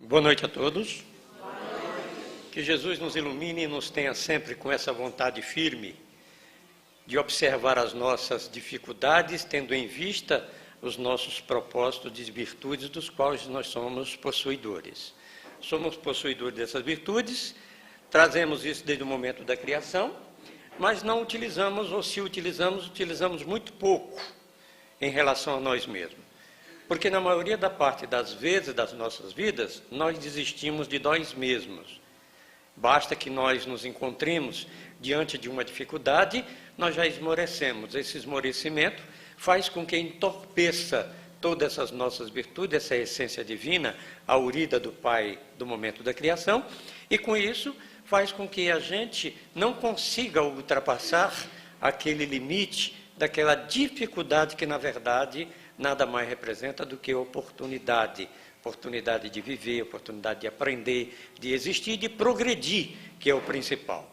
Boa noite a todos. Que Jesus nos ilumine e nos tenha sempre com essa vontade firme de observar as nossas dificuldades, tendo em vista os nossos propósitos de virtudes dos quais nós somos possuidores. Somos possuidores dessas virtudes, trazemos isso desde o momento da criação, mas não utilizamos, ou se utilizamos, utilizamos muito pouco em relação a nós mesmos. Porque na maioria da parte das vezes das nossas vidas, nós desistimos de nós mesmos. Basta que nós nos encontremos diante de uma dificuldade, nós já esmorecemos. Esse esmorecimento faz com que entorpeça todas essas nossas virtudes, essa essência divina, a urida do Pai do momento da criação, e com isso faz com que a gente não consiga ultrapassar aquele limite daquela dificuldade que, na verdade, nada mais representa do que oportunidade. Oportunidade de viver, oportunidade de aprender, de existir, de progredir, que é o principal.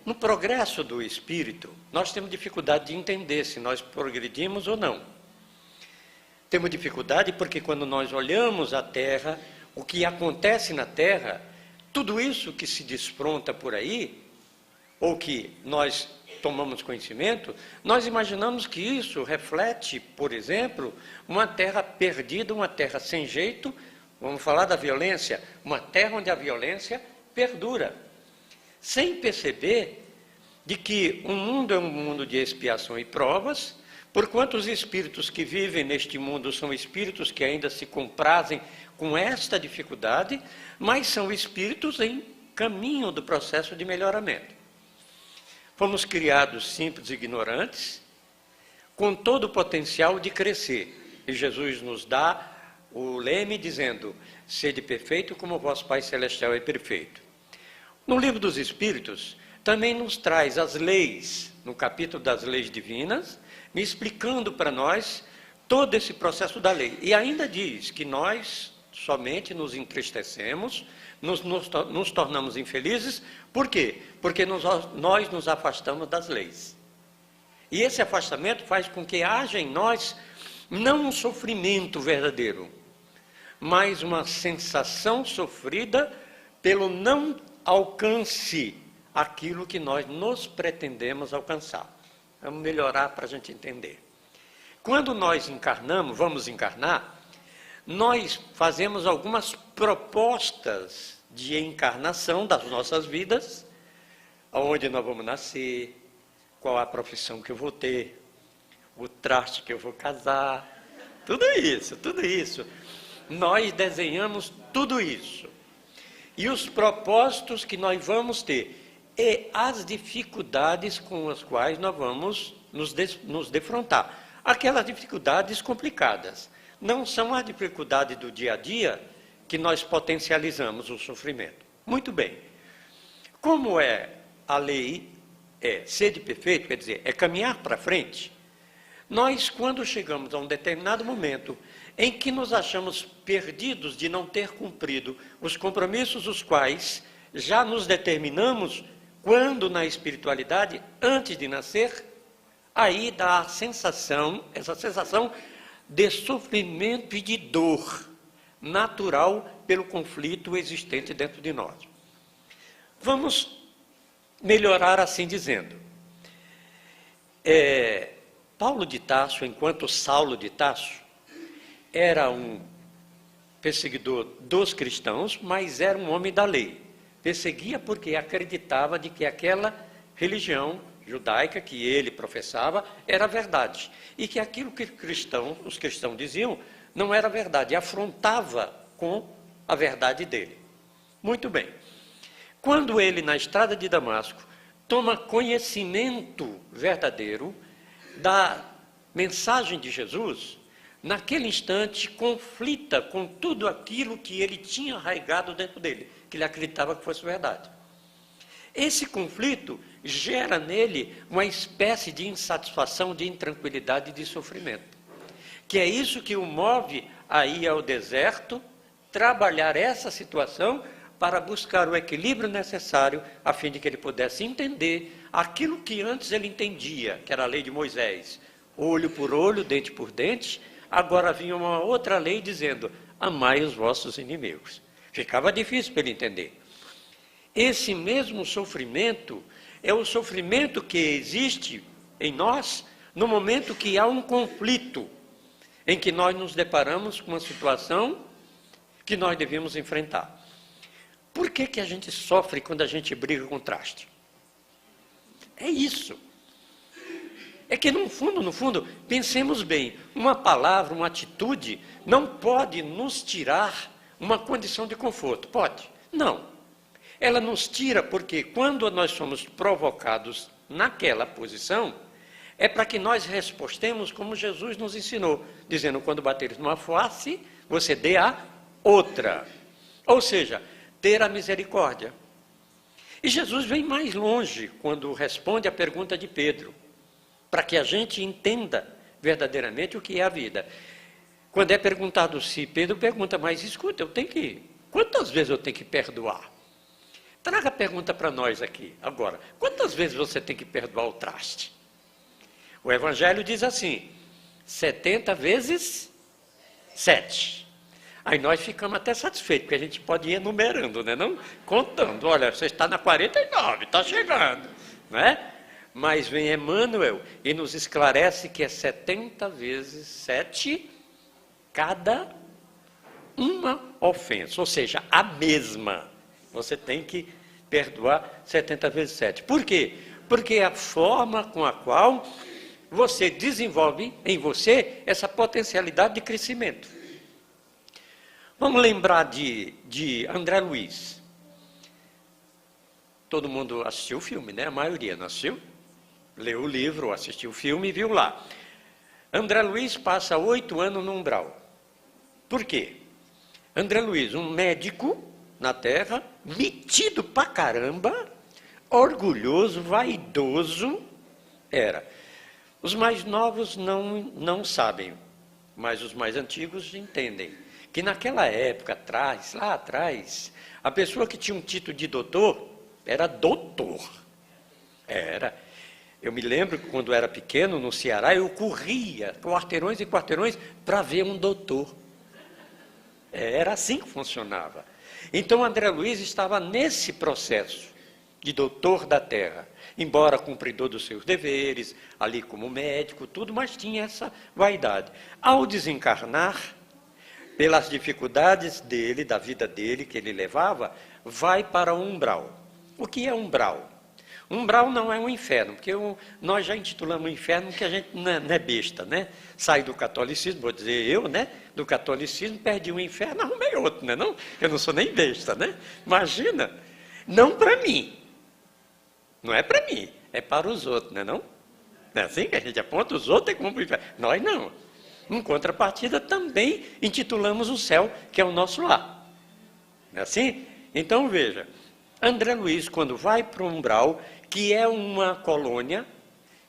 No progresso do espírito, nós temos dificuldade de entender se nós progredimos ou não. Temos dificuldade porque quando nós olhamos a Terra, o que acontece na Terra, tudo isso que se despronta por aí, ou que nós tomamos conhecimento, nós imaginamos que isso reflete, por exemplo, uma terra perdida, uma terra sem jeito, vamos falar da violência, uma terra onde a violência perdura, sem perceber de que o mundo é um mundo de expiação e provas, porquanto os espíritos que vivem neste mundo são espíritos que ainda se comprazem com esta dificuldade, mas são espíritos em caminho do processo de melhoramento. Fomos criados simples e ignorantes, com todo o potencial de crescer. E Jesus nos dá o leme dizendo, sede perfeito como o vosso Pai Celestial é perfeito. No livro dos Espíritos, também nos traz as leis, no capítulo das leis divinas, me explicando para nós todo esse processo da lei. E ainda diz que nós somente nos entristecemos, nos tornamos infelizes. Por quê? Porque nós nos afastamos das leis. E esse afastamento faz com que haja em nós não um sofrimento verdadeiro, mas uma sensação sofrida pelo não alcance aquilo que nós nos pretendemos alcançar. Vamos melhorar para a gente entender. Quando nós encarnamos, vamos encarnar, nós fazemos algumas propostas de encarnação das nossas vidas, aonde nós vamos nascer, qual a profissão que eu vou ter, o traste que eu vou casar, tudo isso. Nós desenhamos tudo isso. E os propósitos que nós vamos ter, e as dificuldades com as quais nós vamos nos defrontar. Aquelas dificuldades complicadas. Não são as dificuldades do dia a dia que nós potencializamos o sofrimento. Muito bem. Como é a lei, sede perfeito, quer dizer, é caminhar para frente, nós, quando chegamos a um determinado momento em que nos achamos perdidos de não ter cumprido os compromissos os quais já nos determinamos quando na espiritualidade, antes de nascer, aí dá essa sensação de sofrimento e de dor natural pelo conflito existente dentro de nós. Vamos melhorar assim dizendo. Paulo de Tarso, enquanto Saulo de Tarso, era um perseguidor dos cristãos, mas era um homem da lei. Perseguia porque acreditava de que aquela religião judaica que ele professava era verdade, e que aquilo que os cristãos diziam não era verdade, afrontava com a verdade dele. Muito bem. Quando ele, na estrada de Damasco, toma conhecimento verdadeiro da mensagem de Jesus, naquele instante conflita com tudo aquilo que ele tinha arraigado dentro dele, que ele acreditava que fosse verdade. Esse conflito gera nele uma espécie de insatisfação, de intranquilidade e de sofrimento. Que é isso que o move a ir ao deserto, trabalhar essa situação para buscar o equilíbrio necessário a fim de que ele pudesse entender aquilo que antes ele entendia, que era a lei de Moisés, olho por olho, dente por dente. Agora vinha uma outra lei dizendo, amai os vossos inimigos. Ficava difícil para ele entender. Esse mesmo sofrimento é o sofrimento que existe em nós no momento que há um conflito, em que nós nos deparamos com uma situação que nós devemos enfrentar. Por que a gente sofre quando a gente briga com o traste? É isso. É que no fundo, pensemos bem, uma palavra, uma atitude não pode nos tirar uma condição de conforto. Pode? Não. Ela nos tira porque quando nós somos provocados naquela posição, é para que nós respostemos como Jesus nos ensinou, dizendo, quando bateres numa face, você dê a outra. Ou seja, ter a misericórdia. E Jesus vem mais longe quando responde à pergunta de Pedro, para que a gente entenda verdadeiramente o que é a vida. Quando é perguntado se, Pedro pergunta, mas escuta, quantas vezes eu tenho que perdoar? Traga a pergunta para nós aqui, agora. Quantas vezes você tem que perdoar o traste? O Evangelho diz assim, 70 vezes 7. Aí nós ficamos até satisfeitos, porque a gente pode ir enumerando, né? Não contando. Olha, você está na 49, está chegando, não é? Mas vem Emmanuel e nos esclarece que é 70 vezes 7 cada uma ofensa, ou seja, a mesma. Você tem que perdoar 70 vezes 7. Por quê? Porque é a forma com a qual você desenvolve em você essa potencialidade de crescimento. Vamos lembrar de André Luiz. Todo mundo assistiu o filme, né? A maioria não assistiu? Leu o livro, assistiu o filme e viu lá. André Luiz passa 8 anos no umbral. Por quê? André Luiz, um médico na Terra, metido pra caramba, orgulhoso, vaidoso, era. Os mais novos não sabem, mas os mais antigos entendem. Que naquela época, lá atrás, a pessoa que tinha um título de doutor, era doutor. Era. Eu me lembro que quando eu era pequeno, no Ceará, eu corria quarteirões e quarteirões para ver um doutor. Era assim que funcionava. Então, André Luiz estava nesse processo de doutor da terra, embora cumpridor dos seus deveres, ali como médico, tudo, mas tinha essa vaidade. Ao desencarnar, pelas dificuldades dele, da vida dele, que ele levava, vai para o umbral. O que é umbral? Umbral não é um inferno, porque nós já intitulamos o inferno que a gente não é besta, né? Sai do catolicismo, vou dizer eu, né? Do catolicismo, perdi um inferno, arrumei outro, né? Não, eu não sou nem besta, né? Imagina, não para mim. Não é para mim, é para os outros, não é não? Não é assim que a gente aponta os outros é como o inferno. Nós não. Em contrapartida, também intitulamos o céu, que é o nosso lar. Não é assim? Então, veja, André Luiz, quando vai para o umbral, que é uma colônia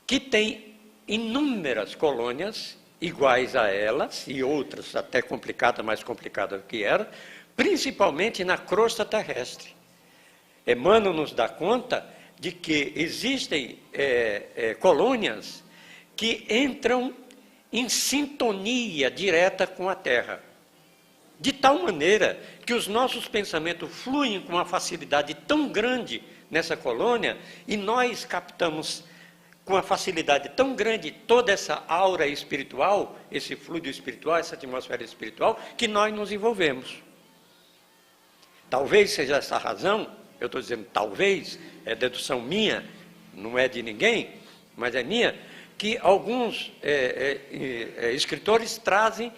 que tem inúmeras colônias iguais a elas, e outras até complicadas, mais complicadas que era, principalmente na crosta terrestre. Emmanuel nos dá conta de que existem colônias que entram em sintonia direta com a Terra. De tal maneira que os nossos pensamentos fluem com uma facilidade tão grande nessa colônia e nós captamos com uma facilidade tão grande toda essa aura espiritual, esse fluido espiritual, essa atmosfera espiritual, que nós nos envolvemos. Talvez seja essa a razão, eu estou dizendo talvez, é dedução minha, não é de ninguém, mas é minha, que alguns escritores trazem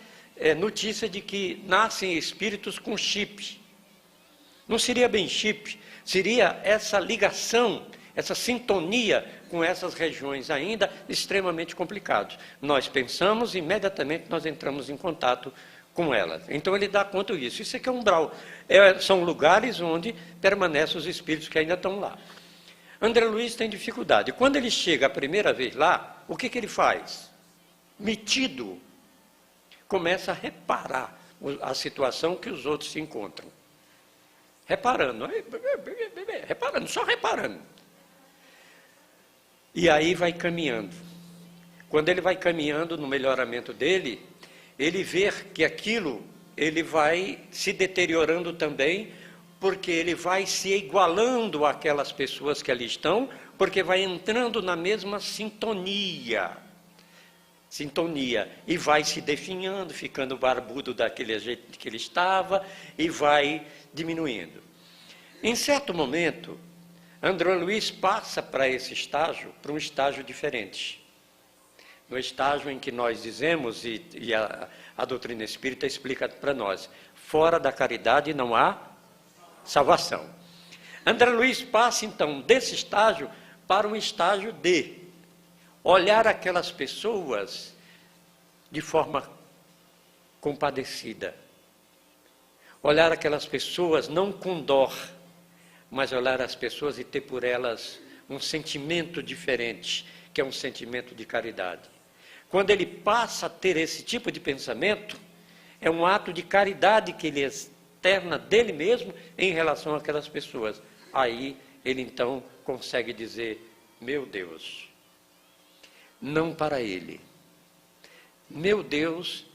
notícia de que nascem espíritos com chip. Não seria bem chip, seria essa ligação, essa sintonia com essas regiões ainda extremamente complicadas. Nós pensamos, imediatamente nós entramos em contato com elas. Então ele dá conta disso. Isso aqui é umbral. São lugares onde permanecem os espíritos que ainda estão lá. André Luiz tem dificuldade. Quando ele chega a primeira vez lá, o que ele faz? Metido, começa a reparar a situação que os outros se encontram. Reparando, só reparando. E aí vai caminhando. Quando ele vai caminhando no melhoramento dele, ele vê que aquilo ele vai se deteriorando também, porque ele vai se igualando àquelas pessoas que ali estão, porque vai entrando na mesma sintonia, e vai se definhando, ficando barbudo daquele jeito que ele estava, e vai diminuindo. Em certo momento, André Luiz passa para esse estágio, para um estágio diferente. No estágio em que nós dizemos, e a doutrina espírita explica para nós, fora da caridade não há salvação. André Luiz passa, então, desse estágio para um estágio de olhar aquelas pessoas de forma compadecida. Olhar aquelas pessoas não com dor, mas olhar as pessoas e ter por elas um sentimento diferente, que é um sentimento de caridade. Quando ele passa a ter esse tipo de pensamento, é um ato de caridade que ele externa dele mesmo em relação àquelas pessoas. Aí ele então consegue dizer, meu Deus, não para ele, meu Deus,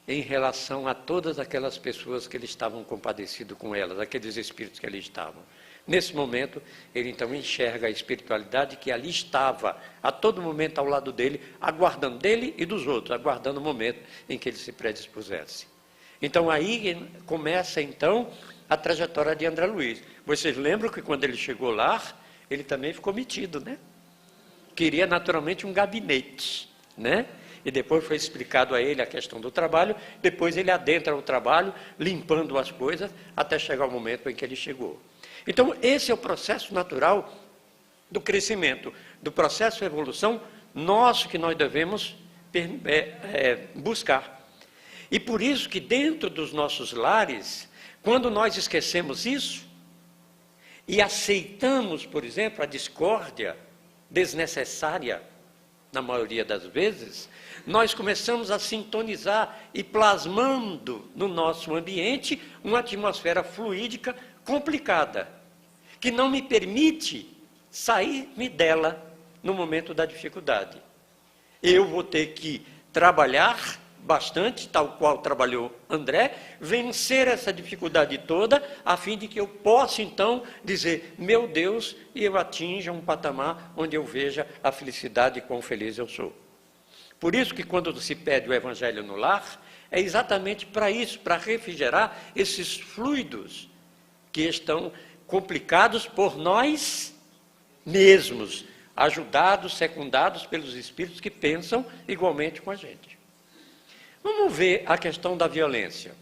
em relação a todas aquelas pessoas que ele estavam compadecido com elas, aqueles espíritos que ali estavam. Nesse momento, ele então enxerga a espiritualidade que ali estava, a todo momento ao lado dele, aguardando dele e dos outros, aguardando o momento em que ele se predispusesse. Então aí começa então a trajetória de André Luiz. Vocês lembram que quando ele chegou lá, ele também ficou metido, né? Queria naturalmente um gabinete, né? E depois foi explicado a ele a questão do trabalho, depois ele adentra o trabalho, limpando as coisas, até chegar o momento em que ele chegou. Então, esse é o processo natural do crescimento, do processo de evolução nosso que nós devemos buscar. E por isso que dentro dos nossos lares, quando nós esquecemos isso, e aceitamos, por exemplo, a discórdia desnecessária, na maioria das vezes, nós começamos a sintonizar e plasmando no nosso ambiente uma atmosfera fluídica complicada, que não me permite sair-me dela no momento da dificuldade. Eu vou ter que trabalhar bastante, tal qual trabalhou André, vencer essa dificuldade toda, a fim de que eu possa, então, dizer, meu Deus, e eu atinja um patamar onde eu veja a felicidade e quão feliz eu sou. Por isso que quando se pede o Evangelho no lar, é exatamente para isso, para refrigerar esses fluidos que estão complicados por nós mesmos, ajudados, secundados pelos espíritos que pensam igualmente com a gente. Vamos ver a questão da violência.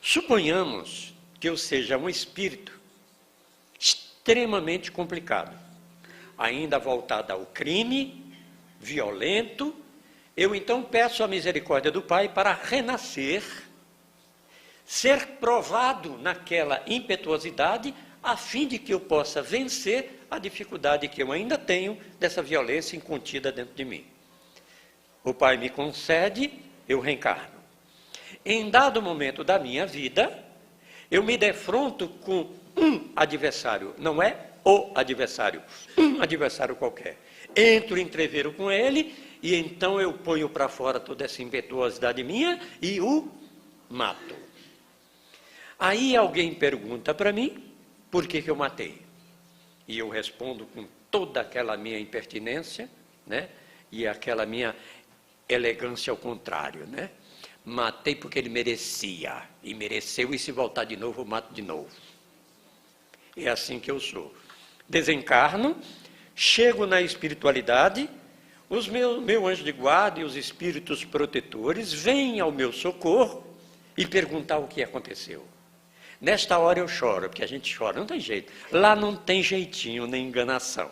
Suponhamos que eu seja um espírito extremamente complicado, ainda voltado ao crime, violento. Eu então peço a misericórdia do Pai para renascer, ser provado naquela impetuosidade, a fim de que eu possa vencer a dificuldade que eu ainda tenho dessa violência incontida dentro de mim. O Pai me concede, eu reencarno. Em dado momento da minha vida, eu me defronto com um adversário, não é o adversário, um adversário qualquer. Entro em entreveiro com ele, e então eu ponho para fora toda essa impetuosidade minha e o mato. Aí alguém pergunta para mim, por que eu matei? E eu respondo com toda aquela minha impertinência, né? E aquela minha elegância ao contrário, né? Matei porque ele merecia, e mereceu, e se voltar de novo, eu mato de novo. É assim que eu sou. Desencarno, chego na espiritualidade, os meu anjo de guarda e os espíritos protetores vêm ao meu socorro e perguntar o que aconteceu. Nesta hora eu choro, porque a gente chora, não tem jeito. Lá não tem jeitinho nem enganação.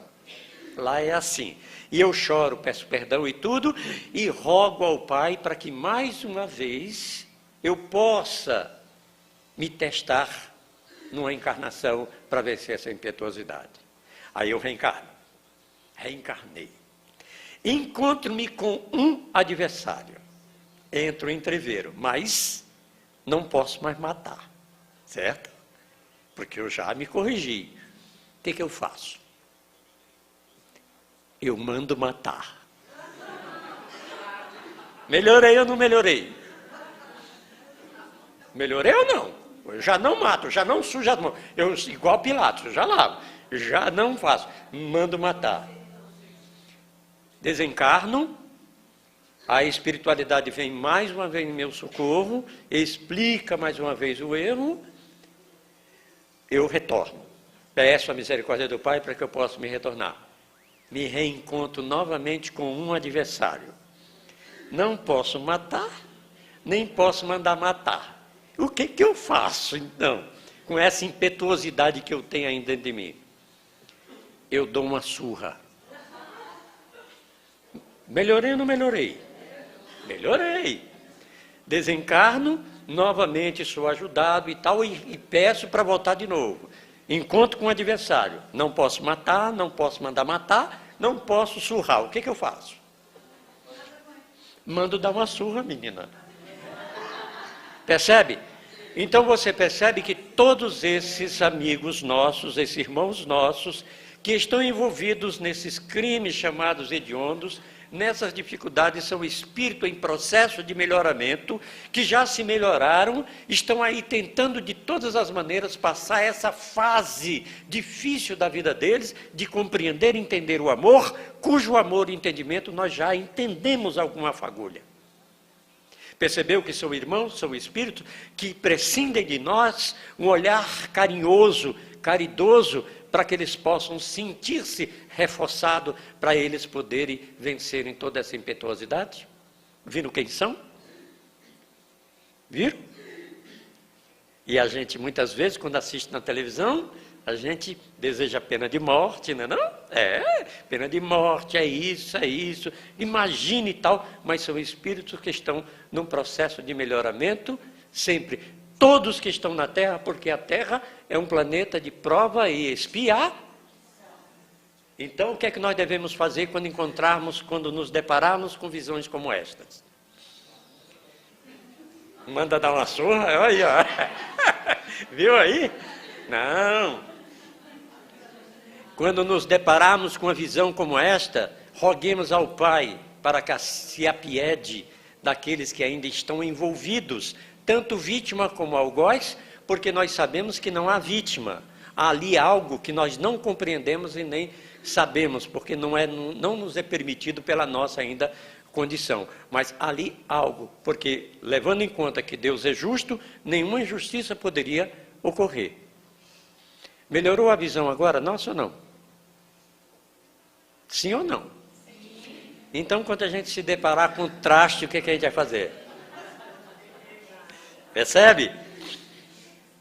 Lá é assim. E eu choro, peço perdão e tudo, e rogo ao Pai para que mais uma vez eu possa me testar numa encarnação para vencer essa impetuosidade. Aí eu reencarno. Reencarnei. Encontro-me com um adversário. Entro em entreveiro, mas não posso mais matar. Certo? Porque eu já me corrigi. O que eu faço? Eu mando matar. Melhorei ou não melhorei? Melhorei ou não? Eu já não mato, já não sujo as mãos. Eu, igual Pilatos, eu já lavo. Já não faço. Mando matar. Desencarno. A espiritualidade vem mais uma vez em meu socorro, explica mais uma vez o erro, eu retorno. Peço a misericórdia do Pai para que eu possa me retornar. Me reencontro novamente com um adversário. Não posso matar, nem posso mandar matar. O que eu faço, então, com essa impetuosidade que eu tenho ainda dentro de mim? Eu dou uma surra. Melhorei ou não melhorei? Melhorei. Desencarno, novamente sou ajudado e tal, e peço para voltar de novo. Encontro com o adversário. Não posso matar, não posso mandar matar, não posso surrar. O que eu faço? Mando dar uma surra, menina. Percebe? Então você percebe que todos esses amigos nossos, esses irmãos nossos, que estão envolvidos nesses crimes chamados hediondos, nessas dificuldades, são espíritos em processo de melhoramento, que já se melhoraram, estão aí tentando de todas as maneiras passar essa fase difícil da vida deles, de compreender e entender o amor, cujo amor e entendimento nós já entendemos alguma fagulha. Percebeu que são irmãos, são espíritos que prescindem de nós um olhar carinhoso, caridoso, para que eles possam sentir-se reforçados, para eles poderem vencerem toda essa impetuosidade? Viram quem são? Viram? E a gente, muitas vezes, quando assiste na televisão, a gente deseja pena de morte, não é não? Pena de morte, é isso, imagine e tal, mas são espíritos que estão num processo de melhoramento, sempre. Todos que estão na Terra, porque a Terra é um planeta de prova e expiação. Então, o que é que nós devemos fazer quando nos depararmos com visões como estas? Manda dar uma surra? Olha, viu aí? Não. Quando nos depararmos com uma visão como esta, roguemos ao Pai para que se apiede daqueles que ainda estão envolvidos, tanto vítima como algoz, porque nós sabemos que não há vítima. Há ali algo que nós não compreendemos e nem sabemos, porque não nos é permitido pela nossa ainda condição. Mas ali algo, porque levando em conta que Deus é justo, nenhuma injustiça poderia ocorrer. Melhorou a visão agora, nossa ou não? Sim ou não? Então, quando a gente se deparar com traste, o que a gente vai fazer? Percebe?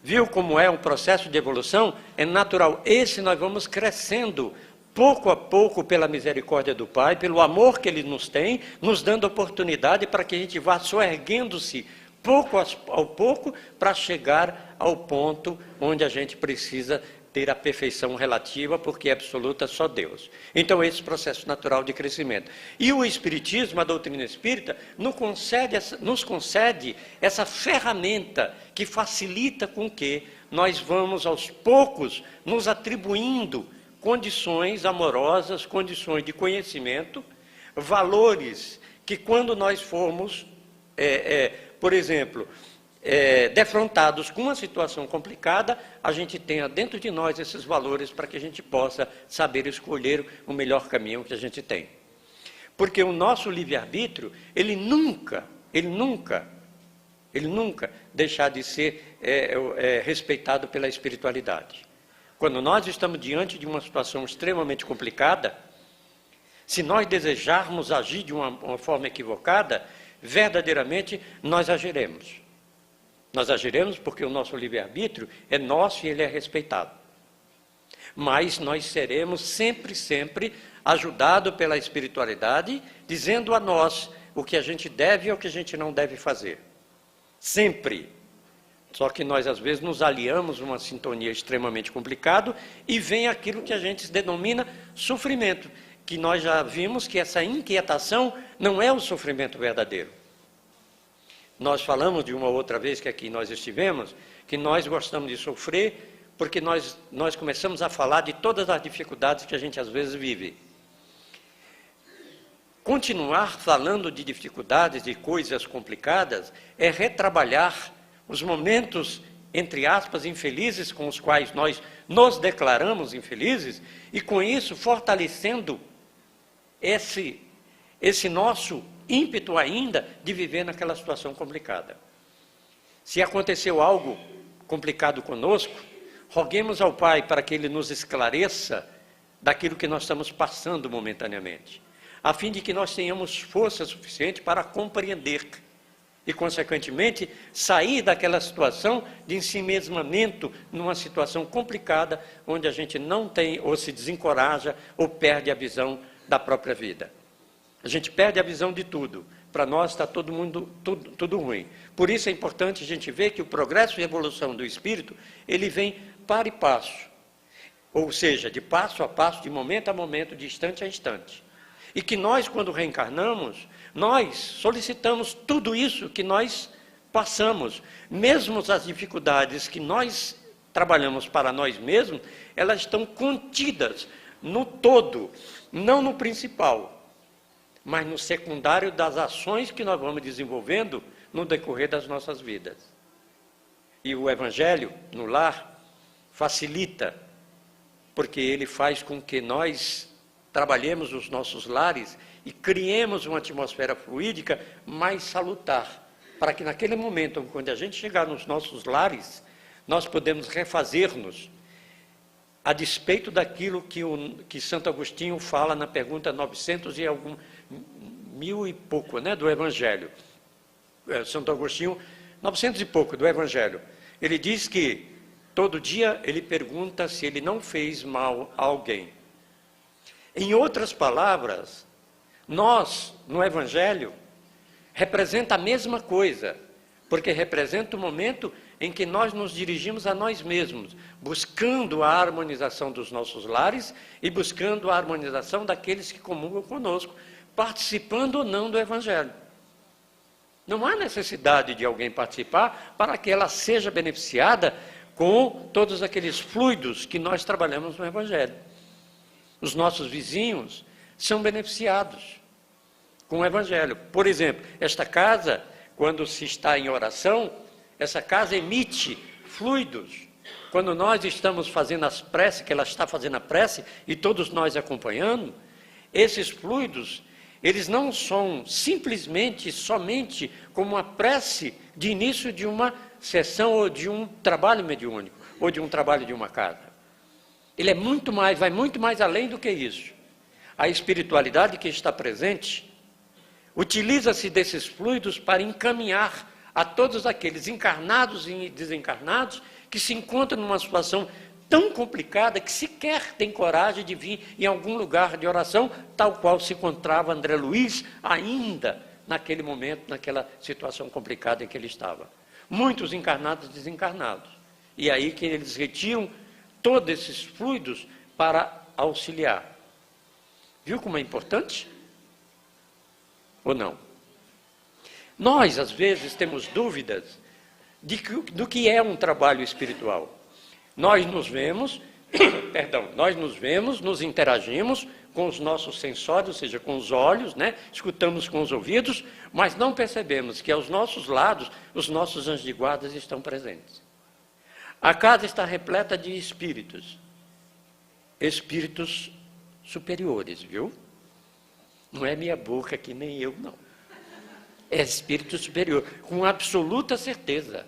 Viu como é um processo de evolução? É natural. Esse nós vamos crescendo, pouco a pouco, pela misericórdia do Pai, pelo amor que Ele nos tem, nos dando oportunidade para que a gente vá soerguendo-se, pouco ao pouco, para chegar ao ponto onde a gente precisa ter a perfeição relativa, porque é absoluta só Deus. Então, esse processo natural de crescimento. E o Espiritismo, a doutrina espírita, nos concede essa ferramenta que facilita com que nós vamos, aos poucos, nos atribuindo condições amorosas, condições de conhecimento, valores que, quando nós formos, por exemplo, defrontados com uma situação complicada, a gente tenha dentro de nós esses valores para que a gente possa saber escolher o melhor caminho que a gente tem. Porque o nosso livre-arbítrio, ele nunca deixar de ser respeitado pela espiritualidade. Quando nós estamos diante de uma situação extremamente complicada, se nós desejarmos agir de uma forma equivocada, verdadeiramente nós agiremos. Nós agiremos porque o nosso livre-arbítrio é nosso e ele é respeitado. Mas nós seremos sempre ajudados pela espiritualidade, dizendo a nós o que a gente deve e o que a gente não deve fazer. Sempre. Só que nós, às vezes, nos aliamos uma sintonia extremamente complicada e vem aquilo que a gente denomina sofrimento, que nós já vimos que essa inquietação não é o sofrimento verdadeiro. Nós falamos de uma outra vez que aqui nós estivemos, que nós gostamos de sofrer porque nós começamos a falar de todas as dificuldades que a gente às vezes vive. Continuar falando de dificuldades, de coisas complicadas, é retrabalhar os momentos, entre aspas, infelizes com os quais nós nos declaramos infelizes, e com isso fortalecendo esse nosso ímpeto ainda de viver naquela situação complicada. Se aconteceu algo complicado conosco, roguemos ao Pai para que Ele nos esclareça daquilo que nós estamos passando momentaneamente, a fim de que nós tenhamos força suficiente para compreender e, consequentemente, sair daquela situação de ensimesmamento numa situação complicada, onde a gente não tem, ou se desencoraja, ou perde a visão da própria vida. A gente perde a visão de tudo. Para nós está tudo ruim. Por isso é importante a gente ver que o progresso e evolução do espírito, ele vem para e passo. Ou seja, de passo a passo, de momento a momento, de instante a instante. E que nós, quando reencarnamos, nós solicitamos tudo isso que nós passamos. Mesmo as dificuldades que nós trabalhamos para nós mesmos, elas estão contidas no todo, não no principal, mas no secundário das ações que nós vamos desenvolvendo no decorrer das nossas vidas. E o Evangelho, no lar, facilita, porque ele faz com que nós trabalhemos os nossos lares e criemos uma atmosfera fluídica mais salutar, para que naquele momento, quando a gente chegar nos nossos lares, nós podemos refazer-nos, a despeito daquilo que Santo Agostinho fala na pergunta 900 e algum, 1000 e pouco, né, do Evangelho. Santo Agostinho, 900 e pouco do Evangelho. Ele diz que todo dia ele pergunta se ele não fez mal a alguém. Em outras palavras, nós, no Evangelho, representa a mesma coisa, porque representa o momento em que nós nos dirigimos a nós mesmos, buscando a harmonização dos nossos lares e buscando a harmonização daqueles que comungam conosco, participando ou não do Evangelho. Não há necessidade de alguém participar para que ela seja beneficiada com todos aqueles fluidos que nós trabalhamos no Evangelho. Os nossos vizinhos são beneficiados com o Evangelho. Por exemplo, esta casa, quando se está em oração, essa casa emite fluidos. Quando nós estamos fazendo as preces, que ela está fazendo a prece, e todos nós acompanhando, esses fluidos, eles não são simplesmente, somente como uma prece de início de uma sessão ou de um trabalho mediúnico, ou de um trabalho de uma casa. Ele é muito mais, vai muito mais além do que isso. A espiritualidade que está presente utiliza-se desses fluidos para encaminhar a todos aqueles encarnados e desencarnados que se encontram numa situação tão complicada que sequer tem coragem de vir em algum lugar de oração, tal qual se encontrava André Luiz ainda naquele momento, naquela situação complicada em que ele estava. Muitos encarnados e desencarnados. E aí que eles retiram todos esses fluidos para auxiliar. Viu como é importante? Ou não? Nós, às vezes, temos dúvidas do que é um trabalho espiritual. Nós nos vemos, nos interagimos com os nossos sensórios, ou seja, com os olhos, né? Escutamos com os ouvidos, mas não percebemos que aos nossos lados, os nossos anjos de guarda estão presentes. A casa está repleta de espíritos superiores, viu? Não é minha boca que nem eu, não. É espírito superior, com absoluta certeza.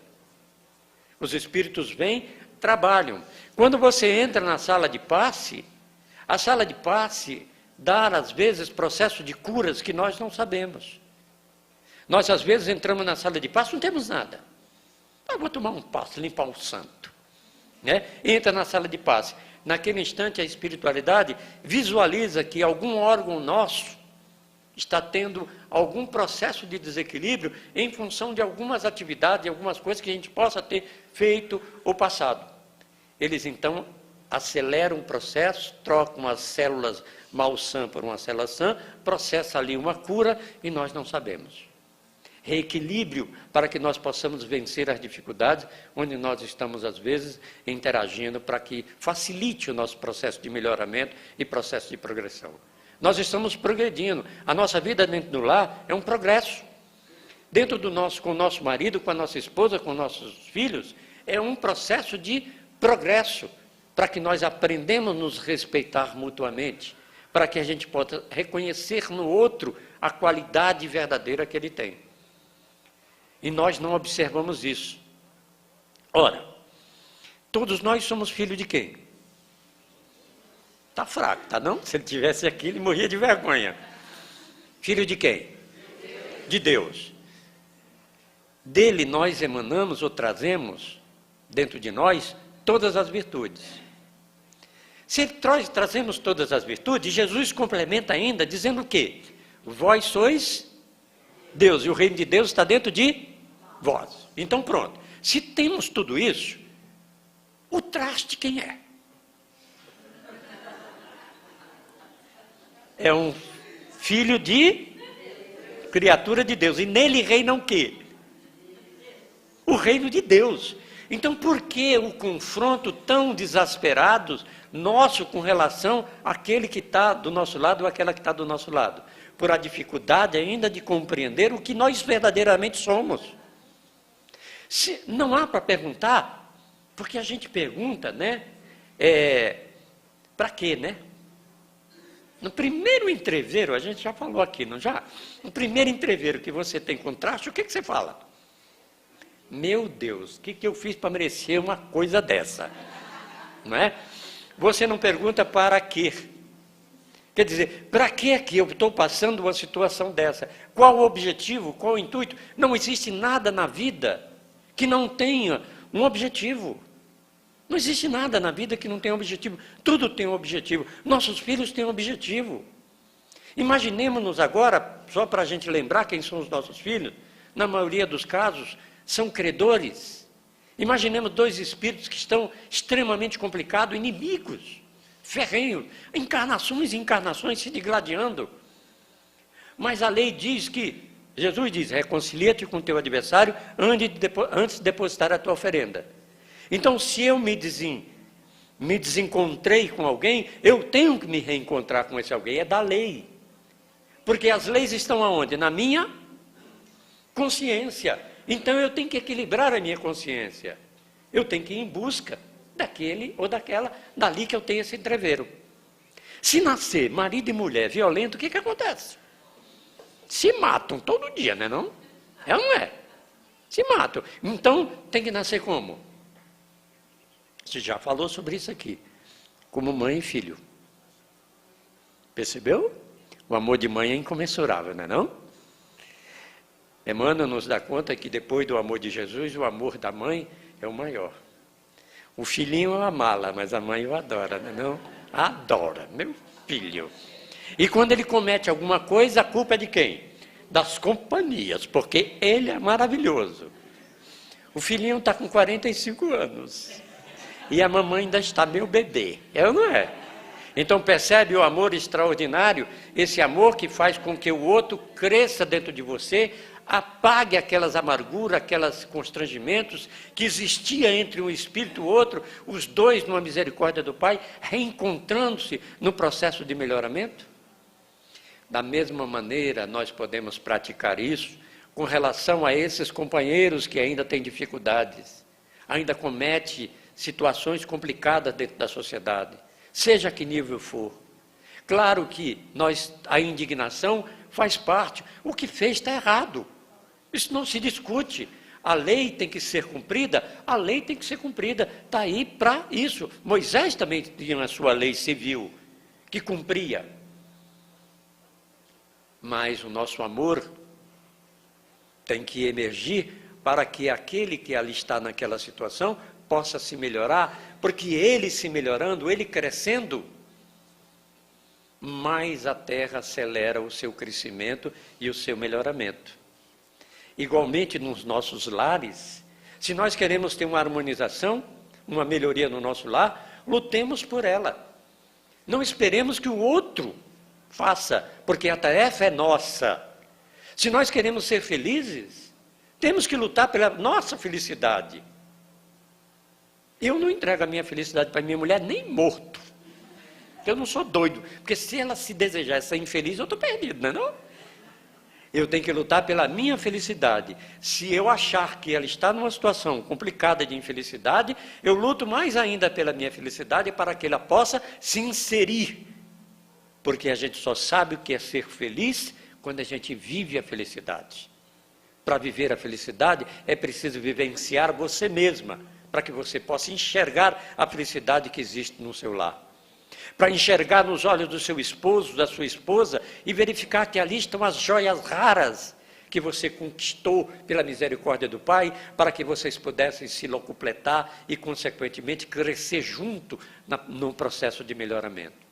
Os espíritos vêm, trabalham. Quando você entra na sala de passe, a sala de passe dá, às vezes, processo de curas que nós não sabemos. Nós, às vezes, entramos na sala de passe, não temos nada. Vou tomar um passe, limpar um santo. Né? Entra na sala de passe. Naquele instante, a espiritualidade visualiza que algum órgão nosso está tendo algum processo de desequilíbrio em função de algumas atividades, algumas coisas que a gente possa ter feito ou passado. Eles, então, aceleram o processo, trocam as células mal-sã por uma célula sã, processa ali uma cura e nós não sabemos. Reequilíbrio para que nós possamos vencer as dificuldades onde nós estamos, às vezes, interagindo para que facilite o nosso processo de melhoramento e processo de progressão. Nós estamos progredindo. A nossa vida dentro do lar é um progresso. dentro com o nosso marido, com a nossa esposa, com nossos filhos, é um processo de progresso, para que nós aprendamos a nos respeitar mutuamente, para que a gente possa reconhecer no outro a qualidade verdadeira que ele tem. E nós não observamos isso. Ora, todos nós somos filhos de quem? Está fraco, tá não? Se ele tivesse aqui, ele morria de vergonha. Filho de quem? De Deus. Dele nós emanamos ou trazemos dentro de nós todas as virtudes. Se trazemos todas as virtudes, Jesus complementa ainda dizendo o quê? Vós sois Deus, e o reino de Deus está dentro de vós. Então pronto. Se temos tudo isso, o traste quem é? É um filho de criatura de Deus. E nele reina o quê? O reino de Deus. Então, por que o confronto tão desesperado nosso com relação àquele que está do nosso lado ou àquela que está do nosso lado? Por a dificuldade ainda de compreender o que nós verdadeiramente somos. Não há para perguntar, porque a gente pergunta, né? Para quê, né? No primeiro entreveiro, a gente já falou aqui, não já? No primeiro entreveiro que você tem contraste, o que você fala? Meu Deus, o que eu fiz para merecer uma coisa dessa? Não é? Você não pergunta para quê. Quer dizer, para que é que eu estou passando uma situação dessa? Qual o objetivo? Qual o intuito? Não existe nada na vida que não tenha um objetivo. Não existe nada na vida que não tenha objetivo. Tudo tem um objetivo. Nossos filhos têm um objetivo. Imaginemos-nos agora, só para a gente lembrar quem são os nossos filhos, na maioria dos casos, são credores. Imaginemos dois espíritos que estão extremamente complicados, inimigos, ferrenhos, encarnações e encarnações se digladiando. Mas a lei diz que, Jesus diz, reconcilia-te com teu adversário antes de depositar a tua oferenda. Então, se eu me desencontrei com alguém, eu tenho que me reencontrar com esse alguém, é da lei. Porque as leis estão aonde? Na minha consciência. Então, eu tenho que equilibrar a minha consciência. Eu tenho que ir em busca daquele ou daquela, dali que eu tenho esse entreveiro. Se nascer marido e mulher violento, o que acontece? Se matam todo dia, não é não? É ou não é? Se matam. Então, tem que nascer como? Você já falou sobre isso aqui. Como mãe e filho. Percebeu? O amor de mãe é incomensurável, não é não? Emmanuel nos dá conta que depois do amor de Jesus, o amor da mãe é o maior. O filhinho eu amá-la, mas a mãe eu adoro, não é não? Adora, meu filho. E quando ele comete alguma coisa, a culpa é de quem? Das companhias, porque ele é maravilhoso. O filhinho está com 45 anos. E a mamãe ainda está meu bebê, é ou não é? Então percebe o amor extraordinário, esse amor que faz com que o outro cresça dentro de você, apague aquelas amarguras, aqueles constrangimentos que existia entre um espírito e o outro, os dois numa misericórdia do Pai, reencontrando-se no processo de melhoramento. Da mesma maneira, nós podemos praticar isso com relação a esses companheiros que ainda têm dificuldades, ainda comete situações complicadas dentro da sociedade, seja que nível for. Claro que a indignação faz parte. O que fez está errado. Isso não se discute. A lei tem que ser cumprida, a lei tem que ser cumprida. Está aí para isso. Moisés também tinha a sua lei civil, que cumpria. Mas o nosso amor tem que emergir para que aquele que ali está naquela situação possa se melhorar, porque ele se melhorando, ele crescendo, mais a terra acelera o seu crescimento e o seu melhoramento. Igualmente nos nossos lares, se nós queremos ter uma harmonização, uma melhoria no nosso lar, lutemos por ela. Não esperemos que o outro faça, porque a tarefa é nossa. Se nós queremos ser felizes, temos que lutar pela nossa felicidade. Eu não entrego a minha felicidade para minha mulher nem morto. Eu não sou doido. Porque se ela se desejar ser infeliz, eu estou perdido, não é não? Eu tenho que lutar pela minha felicidade. Se eu achar que ela está numa situação complicada de infelicidade, eu luto mais ainda pela minha felicidade para que ela possa se inserir. Porque a gente só sabe o que é ser feliz quando a gente vive a felicidade. Para viver a felicidade, é preciso vivenciar você mesma, para que você possa enxergar a felicidade que existe no seu lar. Para enxergar nos olhos do seu esposo, da sua esposa, e verificar que ali estão as joias raras que você conquistou pela misericórdia do Pai, para que vocês pudessem se locupletar e, consequentemente, crescer junto no processo de melhoramento.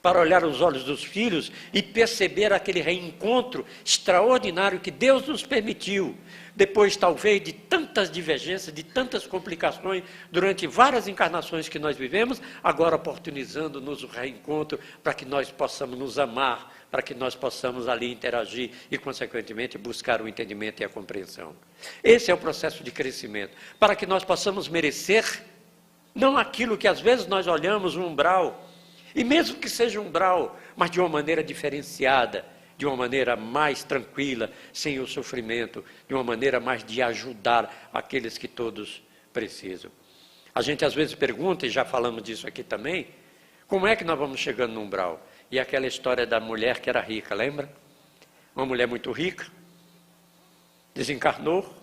Para olhar os olhos dos filhos e perceber aquele reencontro extraordinário que Deus nos permitiu, depois talvez de tantas divergências, de tantas complicações, durante várias encarnações que nós vivemos, agora oportunizando-nos o reencontro para que nós possamos nos amar, para que nós possamos ali interagir e, consequentemente, buscar o entendimento e a compreensão. Esse é o processo de crescimento, para que nós possamos merecer, não aquilo que às vezes nós olhamos um umbral, e mesmo que seja um umbral, mas de uma maneira diferenciada, de uma maneira mais tranquila, sem o sofrimento, de uma maneira mais de ajudar aqueles que todos precisam. A gente às vezes pergunta, e já falamos disso aqui também, como é que nós vamos chegando no umbral? E aquela história da mulher que era rica, lembra? Uma mulher muito rica, desencarnou,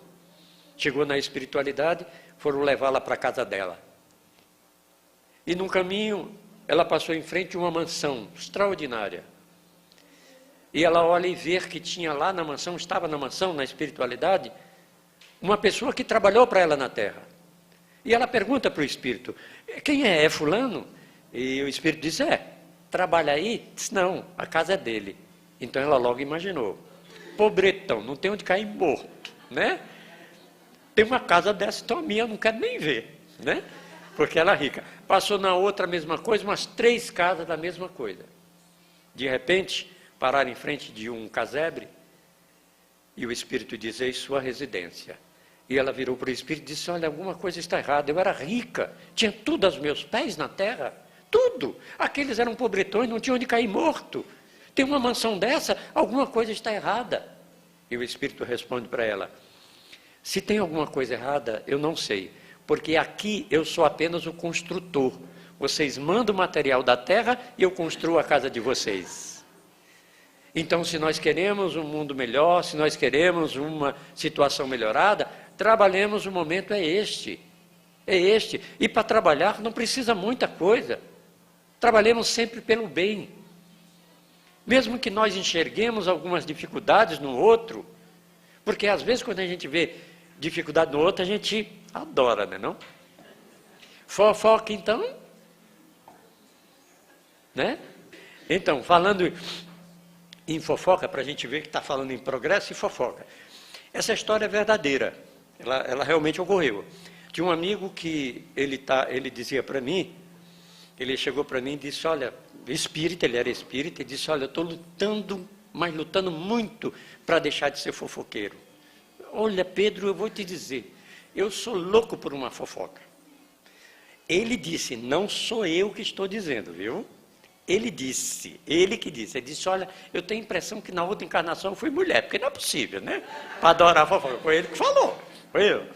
chegou na espiritualidade, foram levá-la para a casa dela. E num caminho, ela passou em frente a uma mansão extraordinária. E ela olha e vê que tinha lá na mansão, estava na mansão, na espiritualidade, uma pessoa que trabalhou para ela na terra. E ela pergunta para o espírito, quem é? É fulano? E o espírito diz, trabalha aí? Diz, não, a casa é dele. Então ela logo imaginou, pobretão, não tem onde cair morto, né? Tem uma casa dessa, então a minha eu não quero nem ver, né? Porque ela é rica. Passou na outra a mesma coisa, umas 3 casas da mesma coisa. De repente, pararam em frente de um casebre, e o espírito diz, eis sua residência. E ela virou para o espírito e disse, olha, alguma coisa está errada, eu era rica, tinha tudo aos meus pés na terra, tudo. Aqueles eram pobretões, não tinham onde cair morto. Tem uma mansão dessa, alguma coisa está errada. E o espírito responde para ela, se tem alguma coisa errada, eu não sei. Porque aqui eu sou apenas o construtor. Vocês mandam o material da terra e eu construo a casa de vocês. Então, se nós queremos um mundo melhor, se nós queremos uma situação melhorada, trabalhemos, o momento é este. É este. E para trabalhar não precisa muita coisa. Trabalhemos sempre pelo bem. Mesmo que nós enxerguemos algumas dificuldades no outro, porque às vezes quando a gente vê dificuldade no outro, a gente adora, né, não? Fofoca, então, né? Então, falando em fofoca, para a gente ver que está falando em progresso e fofoca. Essa história é verdadeira, ela realmente ocorreu. Tinha um amigo que ele dizia para mim, ele chegou para mim e disse, olha, espírita, ele era espírita, e disse, olha, eu estou lutando, mas lutando muito para deixar de ser fofoqueiro. Olha, Pedro, eu vou te dizer, eu sou louco por uma fofoca. Ele disse, não sou eu que estou dizendo, viu? Ele que disse, ele disse, olha, eu tenho a impressão que na outra encarnação eu fui mulher, porque não é possível, né? Para adorar a fofoca, foi ele que falou, foi eu.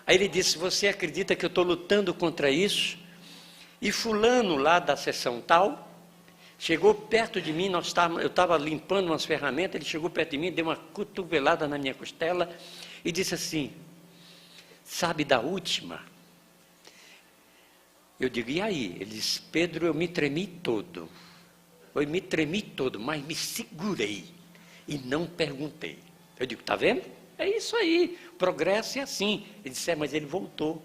Aí ele disse, você acredita que eu estou lutando contra isso? E fulano lá da sessão tal, chegou perto de mim, eu estava limpando umas ferramentas, ele chegou perto de mim, deu uma cotovelada na minha costela e disse assim, sabe da última? Eu digo, e aí? Ele disse, Pedro, eu me tremi todo, mas me segurei e não perguntei. Eu digo, está vendo? É isso aí, progresso é assim. Ele disse, mas ele voltou.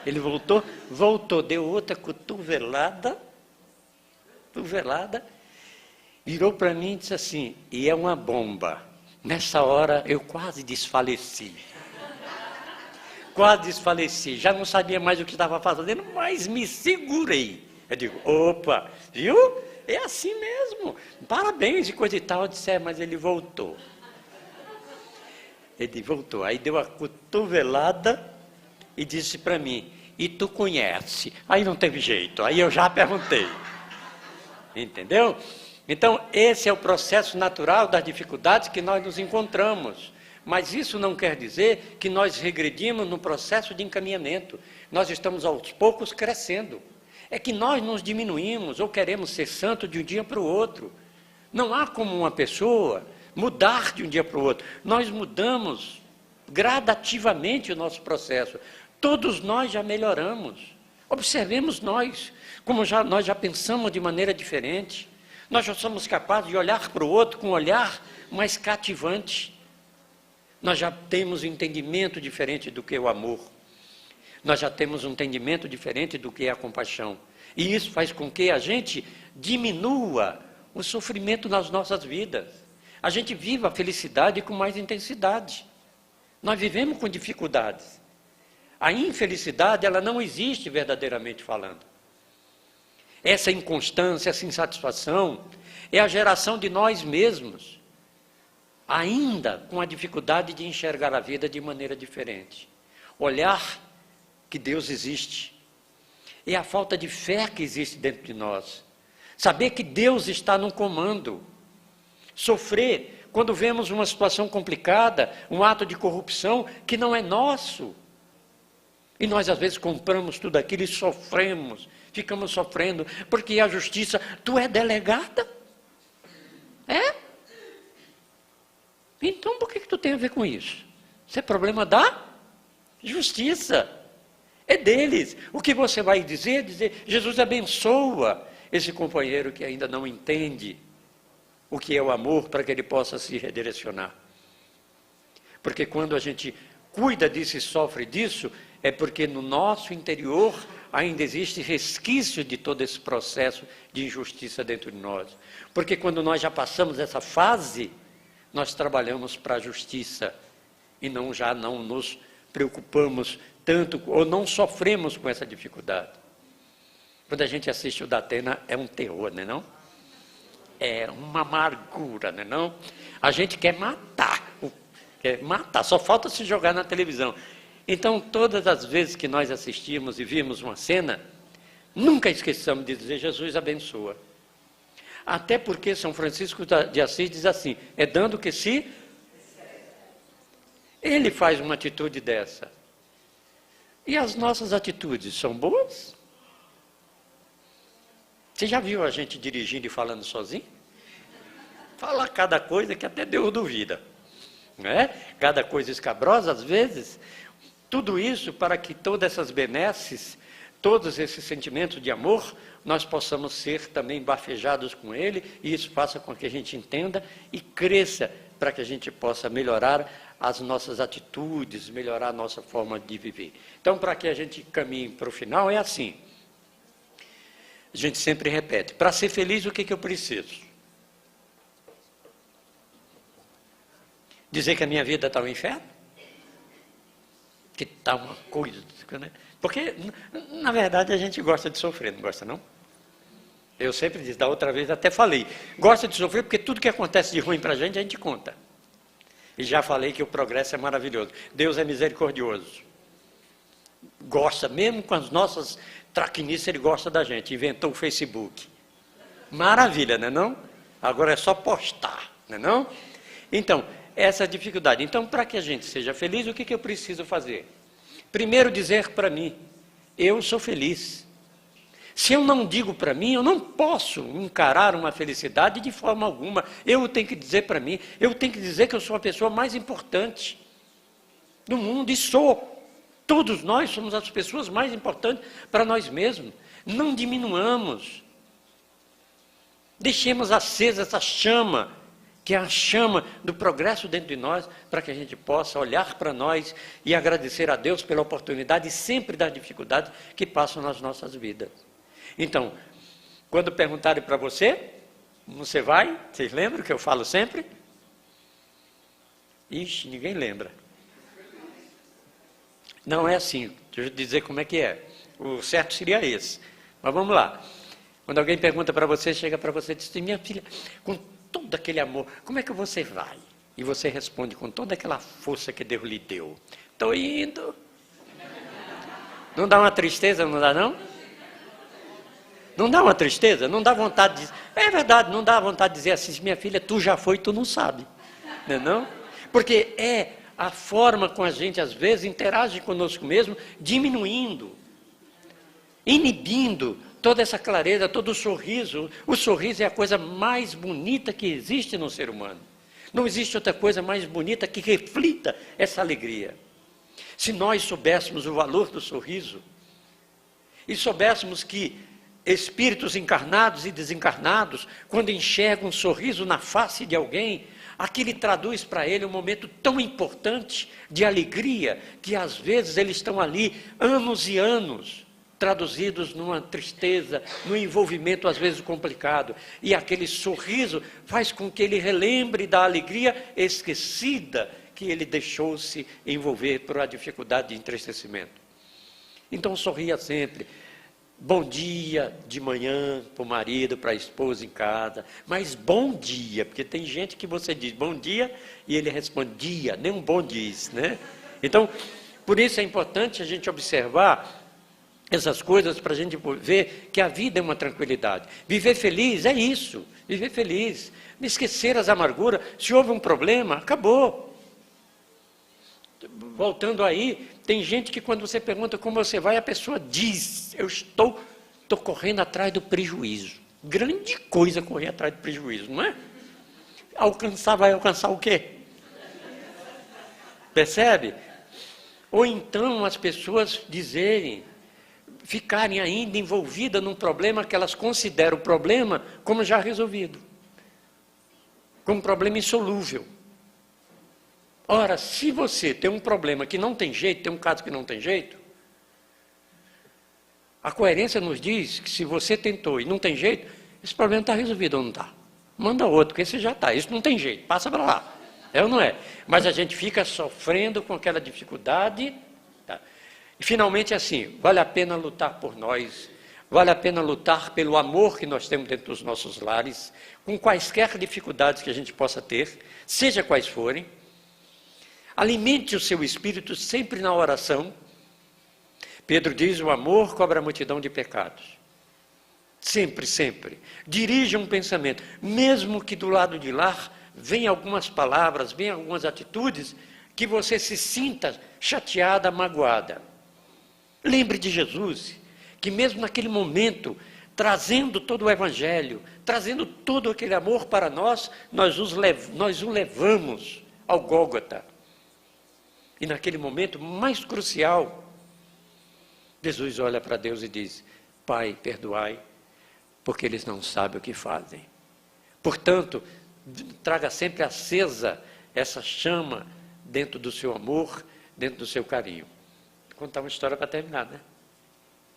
Ele voltou, deu outra cotovelada, virou para mim e disse assim, e é uma bomba. Nessa hora eu quase desfaleci. Já não sabia mais o que estava fazendo, mas me segurei. Eu digo, opa, viu? É assim mesmo, parabéns e coisa e tal. Eu disse, mas ele voltou. Aí deu a cotovelada e disse para mim, e tu conhece? Aí não teve jeito, aí eu já perguntei. Entendeu? Então, esse é o processo natural das dificuldades que nós nos encontramos. Mas isso não quer dizer que nós regredimos no processo de encaminhamento. Nós estamos aos poucos crescendo. É que nós nos diminuímos ou queremos ser santo de um dia para o outro. Não há como uma pessoa mudar de um dia para o outro. Nós mudamos gradativamente o nosso processo. Todos nós já melhoramos. Observemos nós, como nós já pensamos de maneira diferente. Nós já somos capazes de olhar para o outro com um olhar mais cativante. Nós já temos um entendimento diferente do que é o amor. Nós já temos um entendimento diferente do que é a compaixão. E isso faz com que a gente diminua o sofrimento nas nossas vidas. A gente viva a felicidade com mais intensidade. Nós vivemos com dificuldades. A infelicidade, ela não existe verdadeiramente falando. Essa inconstância, essa insatisfação, é a geração de nós mesmos, ainda com a dificuldade de enxergar a vida de maneira diferente. Olhar que Deus existe. É a falta de fé que existe dentro de nós. Saber que Deus está no comando. Sofrer quando vemos uma situação complicada, um ato de corrupção que não é nosso. E nós, às vezes, compramos tudo aquilo e sofremos, ficamos sofrendo, porque a justiça, tu é delegada? É? Então, por que tu tem a ver com isso? Isso é problema da justiça. É deles. O que você vai dizer? Dizer, Jesus abençoa esse companheiro que ainda não entende o que é o amor, para que ele possa se redirecionar. Porque quando a gente cuida disso e sofre disso, é porque no nosso interior ainda existe resquício de todo esse processo de injustiça dentro de nós. Porque quando nós já passamos essa fase, nós trabalhamos para a justiça e já não nos preocupamos tanto, ou não sofremos com essa dificuldade. Quando a gente assiste o Datena, é um terror, não é não? É uma amargura, não é não? A gente quer matar, só falta se jogar na televisão. Então, todas as vezes que nós assistimos e vimos uma cena, nunca esqueçamos de dizer, Jesus abençoa. Até porque São Francisco de Assis diz assim, é dando que se... Ele faz uma atitude dessa. E as nossas atitudes são boas? Você já viu a gente dirigindo e falando sozinho? Fala cada coisa que até Deus duvida. Não é? Cada coisa escabrosa, às vezes. Tudo isso para que todas essas benesses, todos esses sentimentos de amor, nós possamos ser também bafejados com ele, e isso faça com que a gente entenda e cresça, para que a gente possa melhorar as nossas atitudes, melhorar a nossa forma de viver. Então, para que a gente caminhe para o final, é assim. A gente sempre repete, para ser feliz, o que eu preciso? Dizer que a minha vida está um inferno? Que está uma coisa, né? Porque, na verdade, a gente gosta de sofrer, não gosta, não? Eu sempre disse, da outra vez até falei, gosta de sofrer porque tudo que acontece de ruim para a gente conta. E já falei que o progresso é maravilhoso. Deus é misericordioso. Gosta, mesmo com as nossas traquinices, ele gosta da gente. Inventou o Facebook. Maravilha, não é não? Agora é só postar, não é não? Então, essa dificuldade. Então, para que a gente seja feliz, o que eu preciso fazer? Primeiro, dizer para mim, eu sou feliz. Se eu não digo para mim, eu não posso encarar uma felicidade de forma alguma. Eu tenho que dizer para mim, eu tenho que dizer que eu sou a pessoa mais importante do mundo, e sou. Todos nós somos as pessoas mais importantes para nós mesmos. Não diminuamos. Deixemos acesa essa chama, que é a chama do progresso dentro de nós, para que a gente possa olhar para nós e agradecer a Deus pela oportunidade e sempre das dificuldades que passam nas nossas vidas. Então, quando perguntarem para você, você vai? Vocês lembram que eu falo sempre? Ixi, ninguém lembra. Não é assim, deixa eu dizer como é que é. O certo seria esse. Mas vamos lá. Quando alguém pergunta para você, chega para você e diz, minha filha, com todo aquele amor, como é que você vai? E você responde com toda aquela força que Deus lhe deu. Estou indo. Não dá uma tristeza, não dá não? Não dá uma tristeza? Não dá vontade de... É verdade, não dá vontade de dizer assim, minha filha, tu já foi, tu não sabe. Não é não? Porque é a forma como a gente, às vezes, interage conosco mesmo, diminuindo, inibindo toda essa clareza, todo o sorriso. O sorriso é a coisa mais bonita que existe no ser humano. Não existe outra coisa mais bonita que reflita essa alegria. Se nós soubéssemos o valor do sorriso, e soubéssemos que espíritos encarnados e desencarnados, quando enxergam um sorriso na face de alguém, aquilo traduz para ele um momento tão importante de alegria, que às vezes eles estão ali anos e anos, traduzidos numa tristeza, num envolvimento às vezes complicado, e aquele sorriso faz com que ele relembre da alegria esquecida que ele deixou-se envolver por uma dificuldade de entristecimento. Então sorria sempre. Bom dia de manhã para o marido, para a esposa em casa, mas bom dia, porque tem gente que você diz bom dia e ele responde dia, nem um bom diz, né? Então, por isso é importante a gente observar essas coisas para a gente ver que a vida é uma tranquilidade. Viver feliz é isso, viver feliz, esquecer as amarguras. Se houve um problema, acabou. Voltando aí, tem gente que quando você pergunta como você vai, a pessoa diz, eu estou correndo atrás do prejuízo. Grande coisa correr atrás do prejuízo, não é? Vai alcançar o quê? Percebe? Ou então as pessoas ficarem ainda envolvidas num problema que elas consideram o problema como já resolvido. Como um problema insolúvel. Ora, se você tem um problema que não tem jeito, tem um caso que não tem jeito, a coerência nos diz que se você tentou e não tem jeito, esse problema está resolvido ou não está? Manda outro, porque esse já está, isso não tem jeito, passa para lá. É ou não é? Mas a gente fica sofrendo com aquela dificuldade. Tá? E finalmente assim, vale a pena lutar por nós, vale a pena lutar pelo amor que nós temos dentro dos nossos lares, com quaisquer dificuldades que a gente possa ter, seja quais forem. Alimente o seu espírito sempre na oração. Pedro diz, o amor cobre a multidão de pecados. Sempre, sempre. Dirija um pensamento, mesmo que do lado de lá venham algumas palavras, venham algumas atitudes, que você se sinta chateada, magoada. Lembre de Jesus, que mesmo naquele momento, trazendo todo o Evangelho, trazendo todo aquele amor para nós o levamos ao Gólgota. E naquele momento mais crucial, Jesus olha para Deus e diz, Pai, perdoai, porque eles não sabem o que fazem. Portanto, traga sempre acesa essa chama dentro do seu amor, dentro do seu carinho. Vou contar uma história para terminar, né?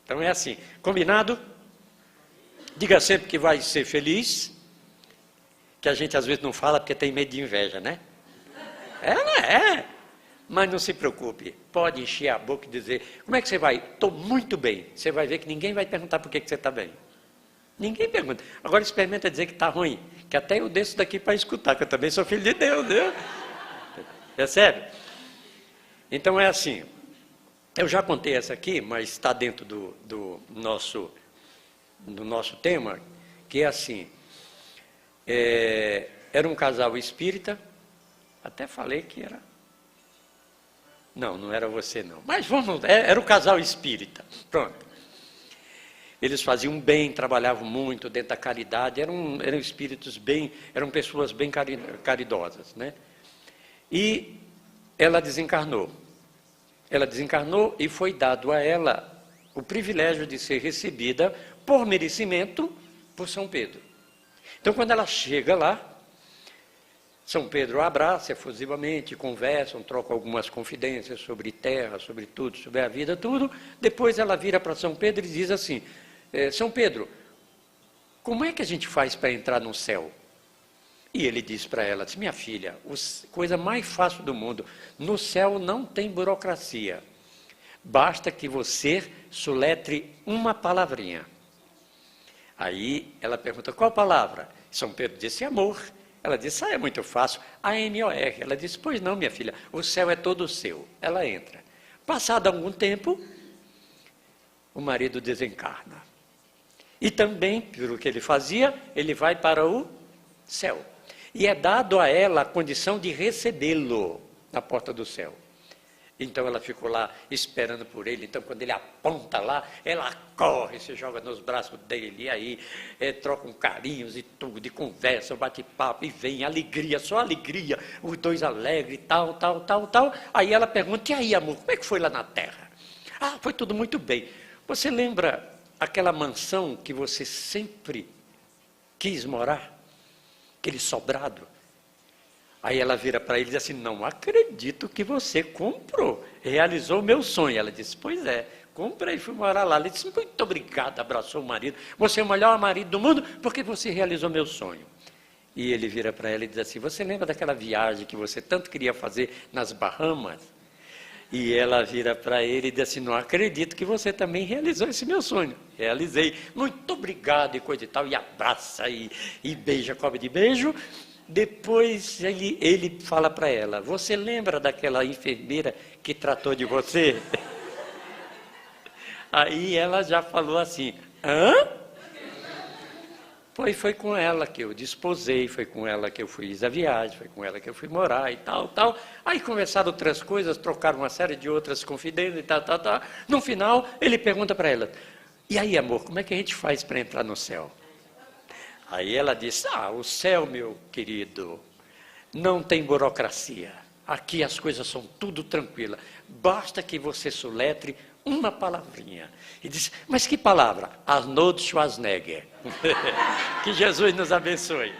Então é assim, combinado? Diga sempre que vai ser feliz, que a gente às vezes não fala porque tem medo de inveja, né? Não é? Mas não se preocupe, pode encher a boca e dizer, como é que você vai? Estou muito bem. Você vai ver que ninguém vai perguntar por que você está bem. Ninguém pergunta. Agora experimenta dizer que está ruim, que até eu desço daqui para escutar, que eu também sou filho de Deus, né? Percebe? Então é assim, eu já contei essa aqui, mas está dentro do nosso tema, que é assim, era um casal espírita, até falei que era... Não era você não. Mas era o casal espírita. Pronto. Eles faziam bem, trabalhavam muito dentro da caridade, eram espíritos eram pessoas bem caridosas, né? E ela desencarnou. Ela desencarnou e foi dado a ela o privilégio de ser recebida por merecimento por São Pedro. Então, quando ela chega lá, São Pedro a abraça efusivamente, conversam, trocam algumas confidências sobre terra, sobre tudo, sobre a vida, tudo. Depois ela vira para São Pedro e diz assim, São Pedro, como é que a gente faz para entrar no céu? E ele diz para ela, minha filha, coisa mais fácil do mundo, no céu não tem burocracia, basta que você soletre uma palavrinha. Aí ela pergunta, qual palavra? São Pedro disse, amor. Ela disse, é muito fácil, A-M-O-R. Ela disse, pois não, minha filha, o céu é todo seu. Ela entra. Passado algum tempo, o marido desencarna. E também, pelo que ele fazia, ele vai para o céu. E é dado a ela a condição de recebê-lo na porta do céu. Então ela ficou lá esperando por ele. Então quando ele aponta lá, ela corre, se joga nos braços dele. E aí trocam carinhos e tudo, e conversa, bate papo, e vem alegria, só alegria. Os dois alegres, tal. Aí ela pergunta, e aí amor, como é que foi lá na terra? Ah, foi tudo muito bem. Você lembra aquela mansão que você sempre quis morar? Aquele sobrado? Aí ela vira para ele e diz assim, não acredito que você comprou, realizou o meu sonho. Ela disse, pois é, comprei, fui morar lá. Ele disse, muito obrigado, abraçou o marido. Você é o melhor marido do mundo porque você realizou meu sonho. E ele vira para ela e diz assim, você lembra daquela viagem que você tanto queria fazer nas Bahamas? E ela vira para ele e diz assim, não acredito que você também realizou esse meu sonho. Realizei, muito obrigado e coisa e tal, e abraça e beija, cobre de beijo. Depois ele fala para ela, você lembra daquela enfermeira que tratou de você? Aí ela já falou assim, hã? Foi com ela que eu desposei, foi com ela que eu fiz a viagem, foi com ela que eu fui morar e tal. Aí conversaram outras coisas, trocaram uma série de outras confidências e tal. No final, ele pergunta para ela, e aí amor, como é que a gente faz para entrar no céu? Aí ela disse, o céu, meu querido, não tem burocracia. Aqui as coisas são tudo tranquilas. Basta que você soletre uma palavrinha. E disse, mas que palavra? Arnold Schwarzenegger. Que Jesus nos abençoe.